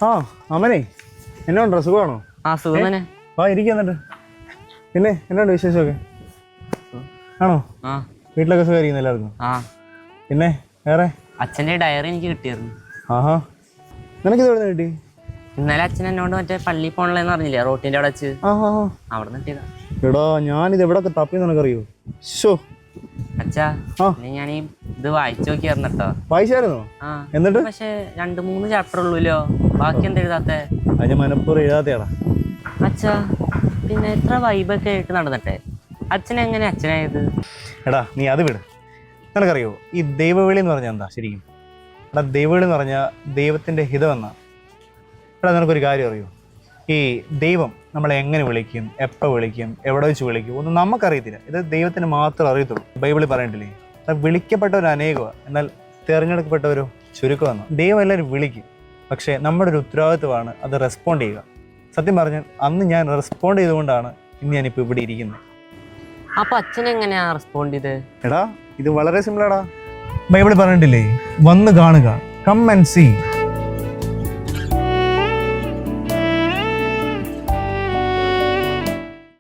ആ അമ്മനെ എന്നാ ഉണ്ടോ സുഖമാണോ? ആ സുഖം തന്നെ. ആ ഇരിക്കുന്നുണ്ട്. പിന്നെ എന്നാണ്ട് വിശേഷമൊക്കെ? ആണോ? ആ വീട്ടിലൊക്കെ സുഖമായിരിക്കുന്നു എല്ലാവർക്കും? ആ പിന്നെ വേറെ? അച്ഛൻ്റെ ഡയറി എനിക്ക് കിട്ടിയിരുന്നു. ആഹാ, നിനക്കിത് എവിടെ നിന്ന് കിട്ടി? ഇന്നലെ അച്ഛൻ എന്നോട് മറ്റേ പള്ളി പോണല്ലേന്ന് പറഞ്ഞില്ലേ, റോട്ടിൻ്റെ അവിടെ വെച്ച്. ആ ഹാ ഹാ, അവിടെ നിന്ന് കിട്ടിയതാ. എടാ ഞാനിത് എവിടെയൊക്കെ തപ്പിയെന്ന് നിനക്കറിയോ? ഷോ അച്ഛാ, ആ ഞാൻ ഈ ഇത് വായിച്ചു നോക്കിയായിരുന്നു കേട്ടോ. വായിച്ചായിരുന്നോ? ആ എന്നിട്ട്? പക്ഷെ 2-3 ചാപ്റ്റർ ഉള്ളൂല്ലോ, ബാക്കി എന്താ എഴുതാത്തെ? അത് ഞാൻ മനപ്പൂർവ്വം എഴുതാത്തയാടാ. അച്ഛാ, പിന്നെ എത്ര വൈബൊക്കെ ആയിട്ട് നടന്നിട്ടെ അച്ഛനെങ്ങനെ അച്ഛനായത്? എടാ നീ അത് വിട്. നിനക്കറിയോ ഈ ദൈവവിളി എന്ന് പറഞ്ഞാൽ എന്താ ശരിക്കും? എടാ ദൈവവിളി എന്ന് പറഞ്ഞാൽ ദൈവത്തിൻ്റെ ഹിതം എന്നാ. എടാ നിനക്കൊരു കാര്യം അറിയോ? ഈ ദൈവം നമ്മളെ എങ്ങനെ വിളിക്കും, എപ്പോൾ വിളിക്കും, എവിടെ വെച്ച് വിളിക്കും ഒന്നും നമുക്കറിയത്തില്ല. ഇത് ദൈവത്തിന് മാത്രം അറിയത്തുള്ളൂ. ബൈബിളിൽ പറയണ്ടില്ലേ, വിളിക്കപ്പെട്ടവർ അനേകമാണ്, എന്നാൽ തിരഞ്ഞെടുക്കപ്പെട്ടവരോ ചുരുക്കമെന്ന്. ദൈവം എല്ലാവരും വിളിക്കും, പക്ഷേ നമ്മുടെ ഒരു ഉത്തരവാദിത്വമാണ് അത് റെസ്പോണ്ട് ചെയ്യുക. സത്യം പറഞ്ഞാൽ അന്ന് ഞാൻ റെസ്പോണ്ട് ചെയ്തുകൊണ്ടാണ് ഇന്ന് ഞാനിപ്പോൾ ഇവിടെ ഇരിക്കുന്നത്. അപ്പൊ അച്ഛൻ എങ്ങനെയാ റെസ്പോണ്ട് ചെയ്ത്? എടാ ഇത് വളരെ സിമ്പിളാടാ. ബൈബിളിൽ പറഞ്ഞിട്ടില്ലേ, വന്ന് കാണുക, കം ആൻഡ് സീ.